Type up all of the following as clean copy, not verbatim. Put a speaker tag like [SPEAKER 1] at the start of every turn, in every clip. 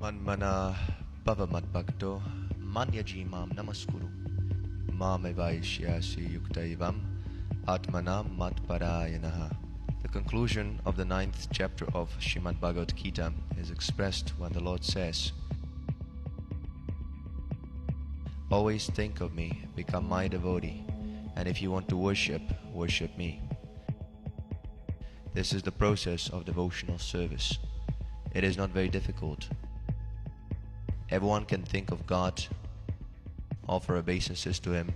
[SPEAKER 1] Manmana Bhakto Manyaji Mam Namaskuru Mamevaishyasi Yuktaivam Atmanam Matparayanaha. The conclusion of the 9th chapter of Srimad Bhagavad Geeta is expressed when the Lord says, "Always think of me, become my devotee, and if you want to worship, worship me." This is the process of devotional service. It is not very difficult. Everyone can think of God, offer obeisances to Him,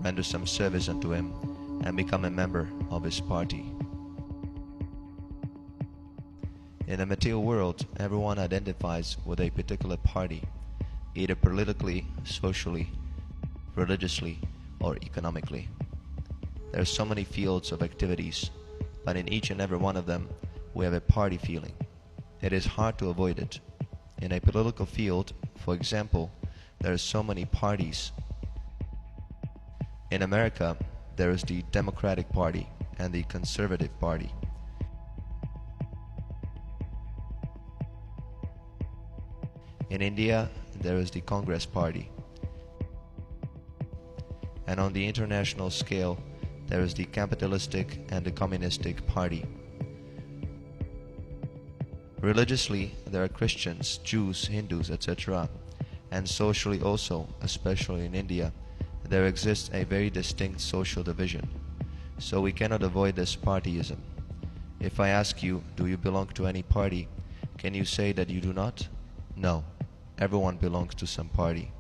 [SPEAKER 1] render some service unto Him, and become a member of His party. In the material world, everyone identifies with a particular party, either politically, socially, religiously, or economically. There are so many fields of activities, but in each and every one of them, we have a party feeling. It is hard to avoid it. In a political field, for example, there are so many parties. In America, there is the Democratic Party and the Conservative Party. In India, there is the Congress Party. And on the international scale, there is the capitalistic and the communistic party. Religiously, there are Christians, Jews, Hindus, etc. And socially also, especially in India, there exists a very distinct social division. So we cannot avoid this partyism. If I ask you, do you belong to any party, can you say that you do not? No. Everyone belongs to some party.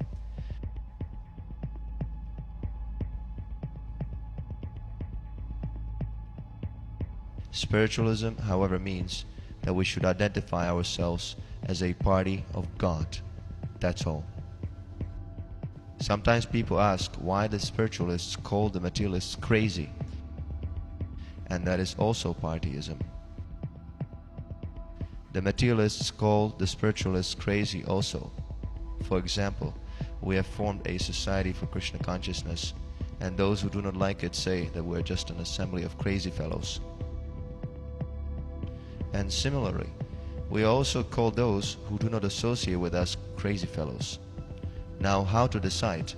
[SPEAKER 1] Spiritualism, however, means that we should identify ourselves as a party of God. That's all. Sometimes people ask why the spiritualists call the materialists crazy. And that is also partyism. The materialists call the spiritualists crazy also. For example, we have formed a society for Krishna consciousness, and those who do not like it say that we are just an assembly of crazy fellows. And similarly, we also call those who do not associate with us crazy fellows. Now, how to decide?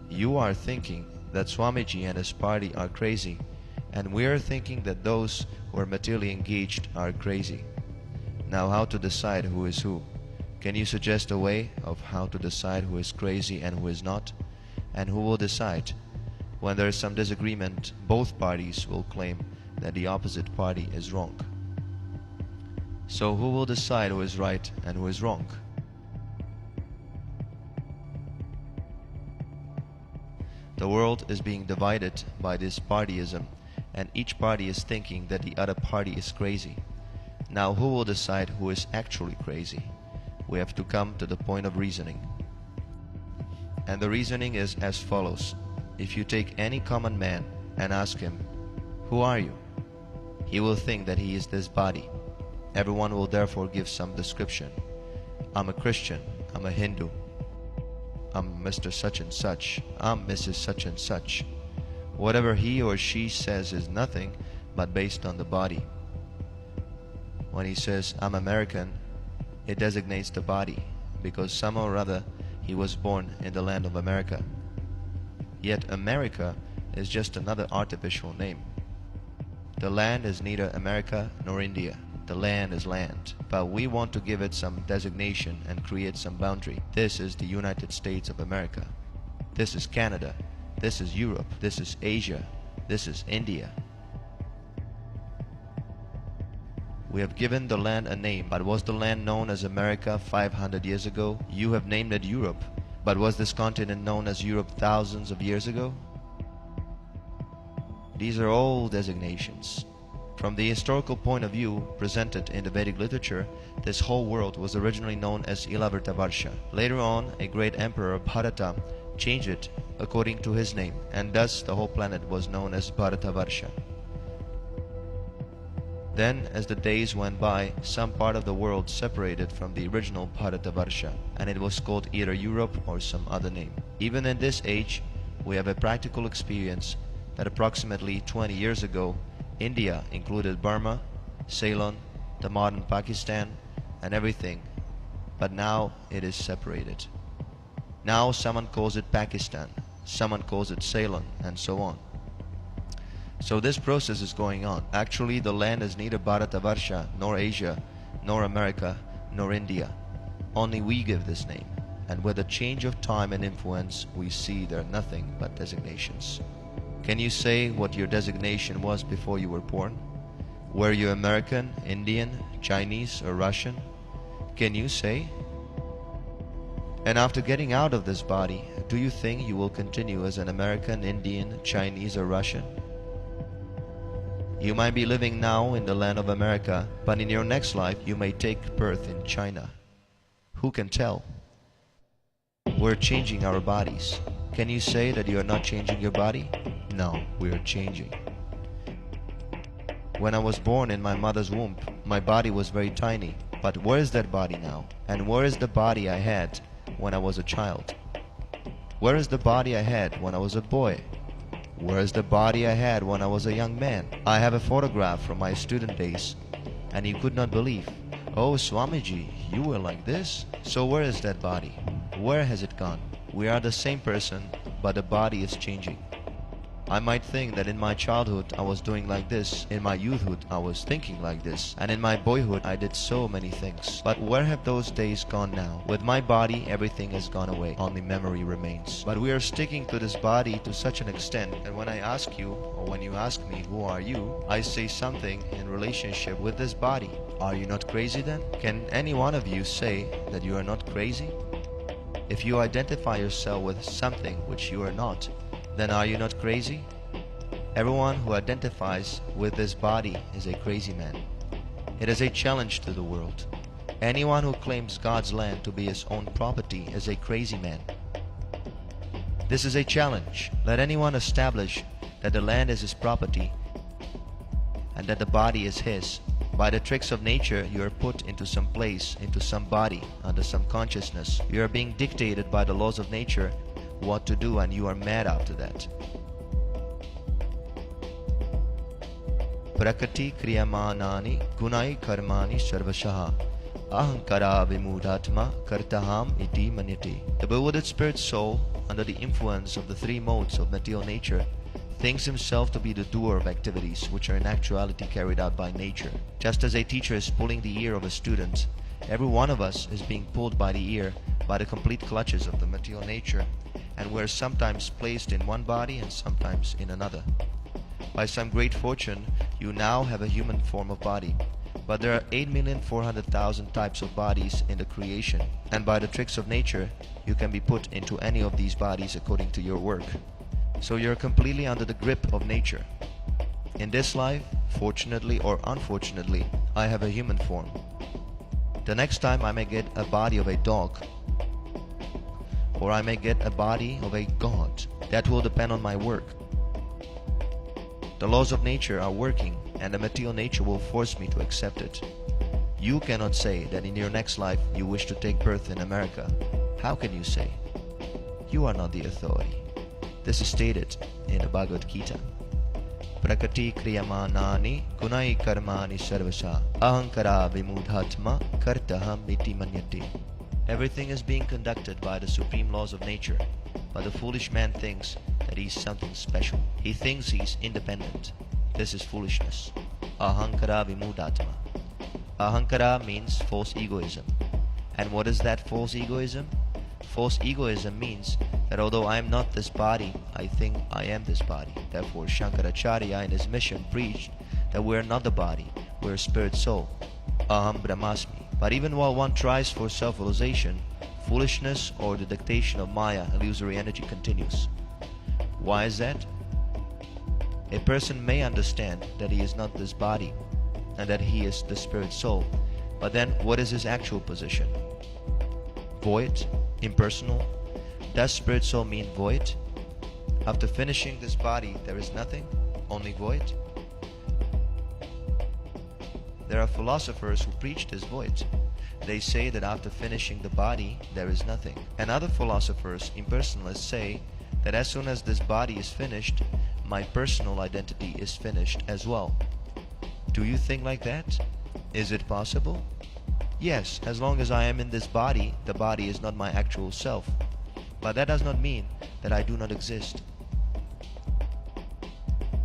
[SPEAKER 1] You are thinking that Swamiji and his party are crazy, and we are thinking that those who are materially engaged are crazy. Now, how to decide who is who? Can you suggest a way of how to decide who is crazy and who is not? And who will decide? When there is some disagreement, both parties will claim that the opposite party is wrong. So who will decide who is right and who is wrong? The world is being divided by this partyism, and each party is thinking that the other party is crazy. Now who will decide who is actually crazy? We have to come to the point of reasoning. And the reasoning is as follows. If you take any common man and ask him, "Who are you?" he will think that he is this body. Everyone will therefore give some description. I'm a Christian, I'm a Hindu, I'm Mr. such and such, I'm Mrs. such and such. Whatever he or she says is nothing but based on the body. When he says, "I'm American," it designates the body, because somehow or other he was born in the land of America. Yet America is just another artificial name. The land is neither America nor India. The land is land. But we want to give it some designation and create some boundary. This is the United States of America. This is Canada. This is Europe. This is Asia. This is India. We have given the land a name, but was the land known as America 500 years ago? You have named it Europe, but was this continent known as Europe thousands of years ago? These are all designations. From the historical point of view presented in the Vedic literature, this whole world was originally known as Ilavartavarsha. Later on, a great emperor, Bharata, changed it according to his name, and thus the whole planet was known as Bharatavarsha. Then, as the days went by, some part of the world separated from the original Bharatavarsha, and it was called either Europe or some other name. Even in this age, we have a practical experience that approximately 20 years ago, India included Burma, Ceylon, the modern Pakistan, and everything, but now it is separated. Now someone calls it Pakistan, someone calls it Ceylon, and so on. So this process is going on. Actually, the land is neither Bharatavarsha, nor Asia, nor America, nor India. Only we give this name. And with the change of time and influence, we see they're nothing but designations. Can you say what your designation was before you were born? Were you American, Indian, Chinese, or Russian? Can you say? And after getting out of this body, do you think you will continue as an American, Indian, Chinese, or Russian? You might be living now in the land of America, but in your next life you may take birth in China. Who can tell? We're changing our bodies. Can you say that you are not changing your body? No, we are changing. When I was born in my mother's womb, my body was very tiny. But where is that body now? And where is the body I had when I was a child? Where is the body I had when I was a boy? Where is the body I had when I was a young man? I have a photograph from my student days, and you could not believe. Oh, Swamiji, you were like this? So where is that body? Where has it gone? We are the same person, but the body is changing. I might think that in my childhood I was doing like this, in my youthhood I was thinking like this, and in my boyhood I did so many things. But where have those days gone now? With my body everything has gone away, only memory remains. But we are sticking to this body to such an extent that when I ask you, or when you ask me, who are you? I say something in relationship with this body. Are you not crazy then? Can any one of you say that you are not crazy? If you identify yourself with something which you are not, then are you not crazy? Everyone who identifies with this body is a crazy man. It is a challenge to the world. Anyone who claims God's land to be his own property is a crazy man. This is a challenge. Let anyone establish that the land is his property and that the body is his. By the tricks of nature, you are put into some place, into some body, under some consciousness. You are being dictated by the laws of nature what to do, and you are mad after that. Prakriti kriyamanani gunai karmani sarvashaha ahankara vimudhatma kartaham iti manyate. The bewildered spirit soul, under the influence of the three modes of material nature, thinks himself to be the doer of activities which are in actuality carried out by nature. Just as a teacher is pulling the ear of a student, every one of us is being pulled by the ear by the complete clutches of the material nature, and we are sometimes placed in one body and sometimes in another. By some great fortune, you now have a human form of body, but there are 8,400,000 types of bodies in the creation, and by the tricks of nature, you can be put into any of these bodies according to your work. So you're completely under the grip of nature. In this life, fortunately or unfortunately, I have a human form. The next time I may get a body of a dog, or I may get a body of a god. That will depend on my work. The laws of nature are working, and the material nature will force me to accept it. You cannot say that in your next life you wish to take birth in America. How can you say? You are not the authority. This is stated in the Bhagavad Geeta. Prakriti kriyamanani gunai karmani sarvasa ahankara vimudhatma kartaham iti manyate. Everything is being conducted by the supreme laws of nature, but the foolish man thinks that he is something special. He thinks he is independent. This is foolishness. Ahankara vimudhatma. Ahankara means false egoism. And what is that false egoism? False egoism means that although I am not this body, I think I am this body. Therefore, Shankaracharya in his mission preached that we are not the body, we are spirit soul. Aham Brahmasmi. But even while one tries for self-realization, foolishness or the dictation of Maya, illusory energy, continues. Why is that? A person may understand that he is not this body and that he is the spirit soul, but then what is his actual position? Void? Impersonal? Does spirit soul mean void? After finishing this body, there is nothing, only void? There are philosophers who preach this void. They say that after finishing the body, there is nothing. And other philosophers, impersonalists, say that as soon as this body is finished, my personal identity is finished as well. Do you think like that? Is it possible? Yes, as long as I am in this body, the body is not my actual self. But that does not mean that I do not exist.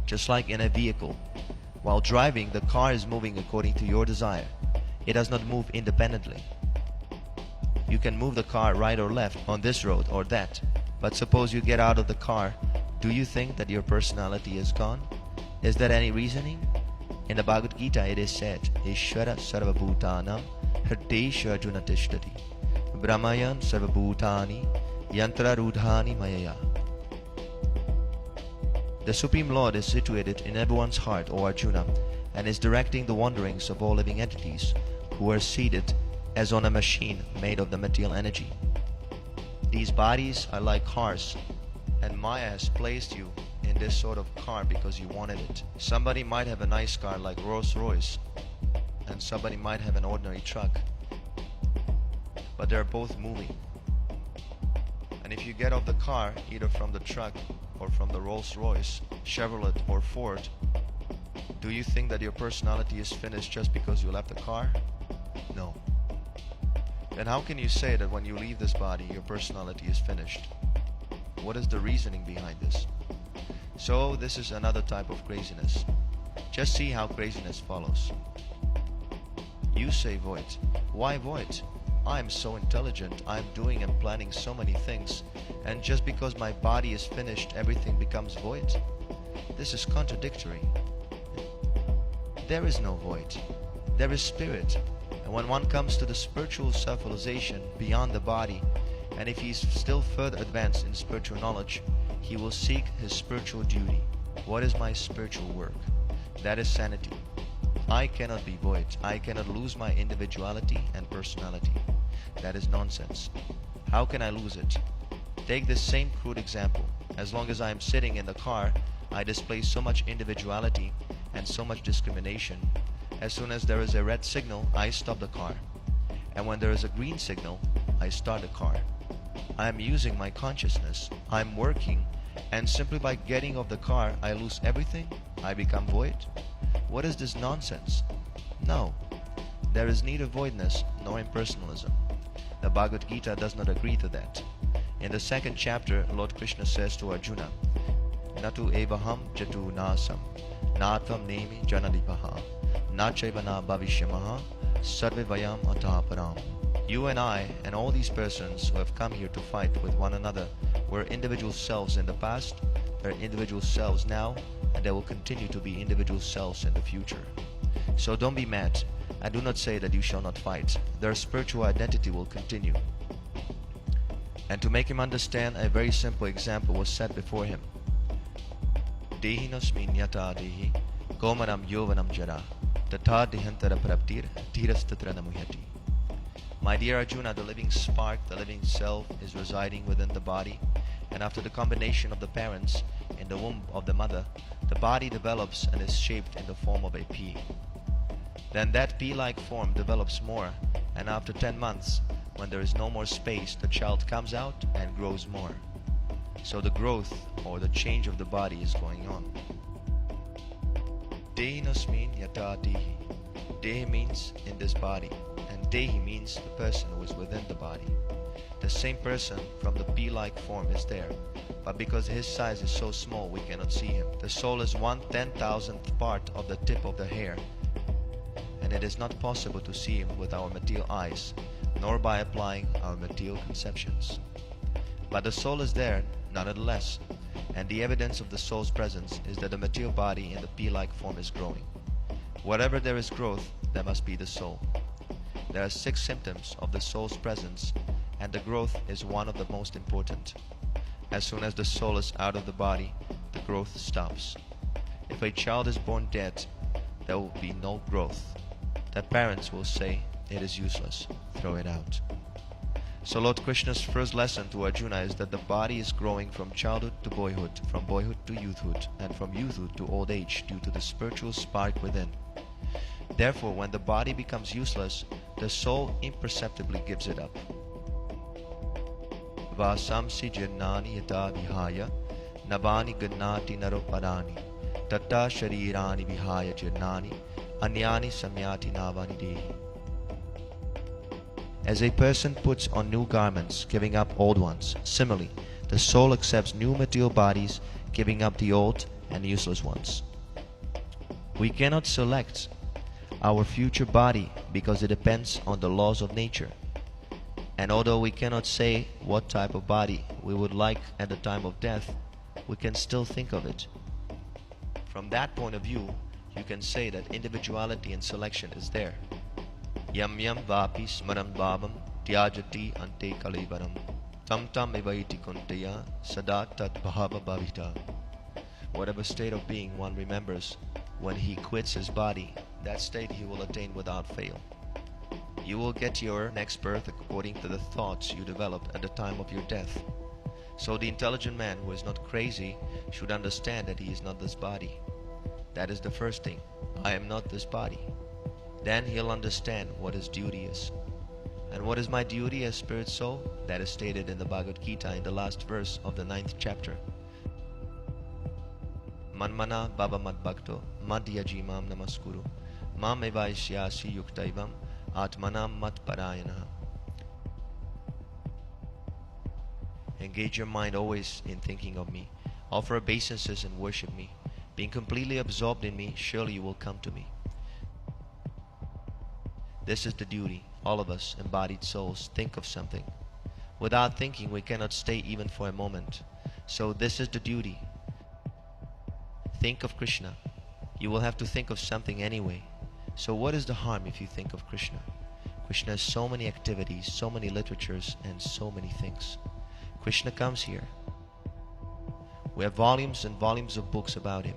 [SPEAKER 1] Just like in a vehicle, while driving, the car is moving according to your desire. It does not move independently. You can move the car right or left on this road or that. But suppose you get out of the car, do you think that your personality is gone? Is there any reasoning? In the Bhagavad Geeta it is said, Ishvara sarvabhutanam hridesha arjuna tishtati brahmayan sarvabhutani yantra rudhani mayaya. The Supreme Lord is situated in everyone's heart, O Arjuna, and is directing the wanderings of all living entities who are seated as on a machine made of the material energy. These bodies are like cars, and Maya has placed you in this sort of car because you wanted it. Somebody might have a nice car like Rolls-Royce, and somebody might have an ordinary truck, but they're both moving. And if you get off the car, either from the truck or from the Rolls-Royce, Chevrolet or Ford, do you think that your personality is finished just because you left the car? No. Then how can you say that when you leave this body, your personality is finished? What is the reasoning behind this? So this is another type of craziness. Just see how craziness follows. You say void. Why void? I am so intelligent, I am doing and planning so many things, and just because my body is finished, everything becomes void? This is contradictory. There is no void. There is spirit. And when one comes to the spiritual self-realization beyond the body, and if he is still further advanced in spiritual knowledge, he will seek his spiritual duty. What is my spiritual work? That is sanity. I cannot be void. I cannot lose my individuality and personality. That is nonsense. How can I lose it? Take this same crude example. As long as I am sitting in the car, I display so much individuality and so much discrimination. As soon as there is a red signal, I stop the car. And when there is a green signal, I start the car. I am using my consciousness. I am working. And simply by getting off the car, I lose everything? I become void? What is this nonsense? No. There is neither voidness nor impersonalism. The Bhagavad Gita does not agree to that. In the second chapter, Lord Krishna says to Arjuna, Natu evaham jatu nasam, natvam nemi janadipaha, nachaivana bhavishyamaha, sarve vayam ataparam. You and I and all these persons who have come here to fight with one another were individual selves in the past, they're individual selves now, and they will continue to be individual selves in the future. So don't be mad, and do not say that you shall not fight. Their spiritual identity will continue. And to make him understand, a very simple example was set before him. Dehinosmin yata dehi, komanam yovanam jara, tata dehantara praptir, dhirastatra namuyati. My dear Arjuna, the living spark, the living self is residing within the body, and after the combination of the parents in the womb of the mother, the body develops and is shaped in the form of a pea. Then that pea-like form develops more, and after 10 months, when there is no more space, the child comes out and grows more. So the growth or the change of the body is going on. Dehinosmin yata dehi. Dehi means in this body, and Dehi means the person who is within the body. The same person from the pea-like form is there, but because his size is so small we cannot see him. The soul is 1/10,000th part of the tip of the hair, and it is not possible to see him with our material eyes, nor by applying our material conceptions. But the soul is there nonetheless, and the evidence of the soul's presence is that the material body in the pea-like form is growing. Wherever there is growth, there must be the soul. There are 6 symptoms of the soul's presence, and the growth is one of the most important. As soon as the soul is out of the body, the growth stops. If a child is born dead, there will be no growth. The parents will say, it is useless, throw it out. So Lord Krishna's first lesson to Arjuna is that the body is growing from childhood to boyhood, from boyhood to youthhood, and from youthhood to old age due to the spiritual spark within. Therefore, when the body becomes useless, the soul imperceptibly gives it up. Vasamsi jirnani yata vihaya, navani gannati naroparani, tatta sharirani vihaya jirnani, anyani samyati navani dehi. As a person puts on new garments, giving up old ones, similarly, the soul accepts new material bodies, giving up the old and useless ones. We cannot select our future body because it depends on the laws of nature. And although we cannot say what type of body we would like at the time of death, we can still think of it. From that point of view, you can say that individuality and selection is there. Yam yam vapi smaram bhavam tyajati ante kalivaram tam tam evaiti kuntaya sada tat bhava bhavita. Whatever state of being one remembers when he quits his body, that state he will attain without fail. You will get your next birth according to the thoughts you developed at the time of your death. So the intelligent man who is not crazy should understand that he is not this body. That is the first thing. I am not this body. Then he'll understand what his duty is. And what is my duty as spirit soul? That is stated in the Bhagavad Geeta in the last verse of the 9th chapter. Manmana bhava madbhakto madhyajimam namaskuru mam evaishyasi yuktaivam atmanam matparayana. Engage your mind always in thinking of me. Offer obeisances and worship me. Being completely absorbed in me, surely you will come to me. This is the duty. All of us, embodied souls, think of something. Without thinking, we cannot stay even for a moment. So this is the duty. Think of Krishna. You will have to think of something anyway. So what is the harm if you think of Krishna? Krishna has so many activities, so many literatures, and so many things. Krishna comes here. We have volumes and volumes of books about him.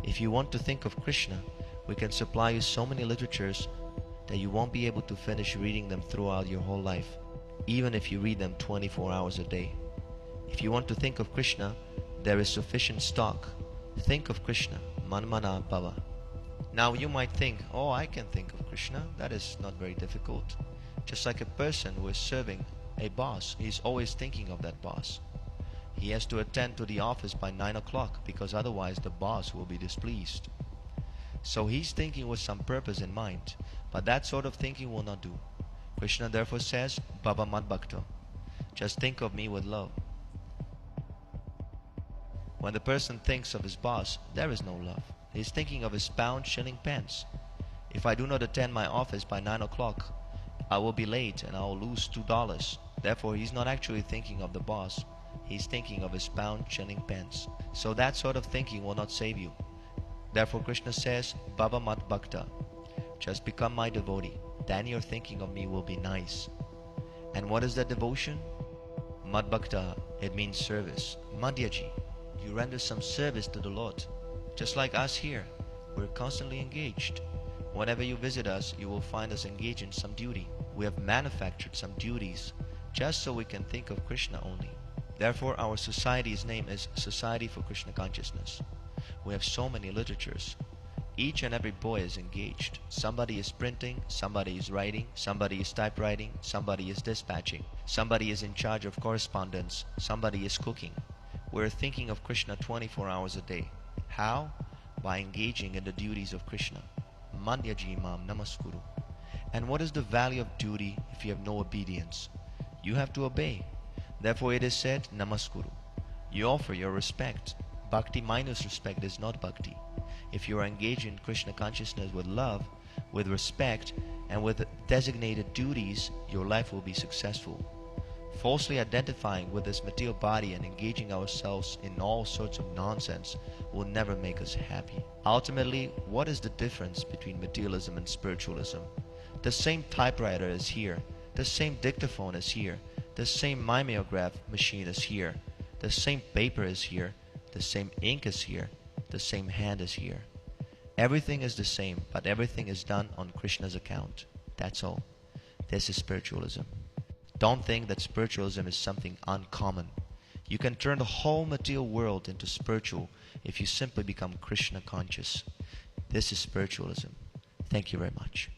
[SPEAKER 1] If you want to think of Krishna, we can supply you so many literatures that you won't be able to finish reading them throughout your whole life, even if you read them 24 hours a day. If you want to think of Krishna, there is sufficient stock. Think of Krishna, manmana bhava. Now you might think, oh, I can think of Krishna. That is not very difficult. Just like a person who is serving a boss, he is always thinking of that boss. He has to attend to the office by 9 o'clock because otherwise the boss will be displeased. So he's thinking with some purpose in mind, but that sort of thinking will not do. Krishna therefore says, bhava madbhakto. Just think of me with love. When the person thinks of his boss, there is no love. He is thinking of his pound, shilling, pence. If I do not attend my office by 9 o'clock, I will be late and I will lose $2. Therefore, he's not actually thinking of the boss. He's thinking of his pound, shilling, pence. So that sort of thinking will not save you. Therefore, Krishna says, bhava madbhakta. Just become my devotee. Then your thinking of me will be nice. And what is that devotion? Madbhakta, it means service. Madhyaji, you render some service to the Lord. Just like us here, we're constantly engaged. Whenever you visit us, you will find us engaged in some duty. We have manufactured some duties just so we can think of Krishna only. Therefore, our society's name is Society for Krishna Consciousness. We have so many literatures. Each and every boy is engaged. Somebody is printing, somebody is writing, somebody is typewriting, somebody is dispatching, somebody is in charge of correspondence, somebody is cooking. We're thinking of Krishna 24 hours a day. How? By engaging in the duties of Krishna. Mandyaji mam namaskuru. And what is the value of duty if you have no obedience? You have to obey. Therefore it is said, namaskuru. You offer your respect. Bhakti minus respect is not bhakti. If you are engaged in Krishna consciousness with love, with respect, and with designated duties, your life will be successful. Falsely identifying with this material body and engaging ourselves in all sorts of nonsense will never make us happy. Ultimately, what is the difference between materialism and spiritualism? The same typewriter is here, the same dictaphone is here, the same mimeograph machine is here, the same paper is here, the same ink is here, the same hand is here. Everything is the same, but everything is done on Krishna's account. That's all. This is spiritualism. Don't think that spiritualism is something uncommon. You can turn the whole material world into spiritual if you simply become Krishna conscious. This is spiritualism. Thank you very much.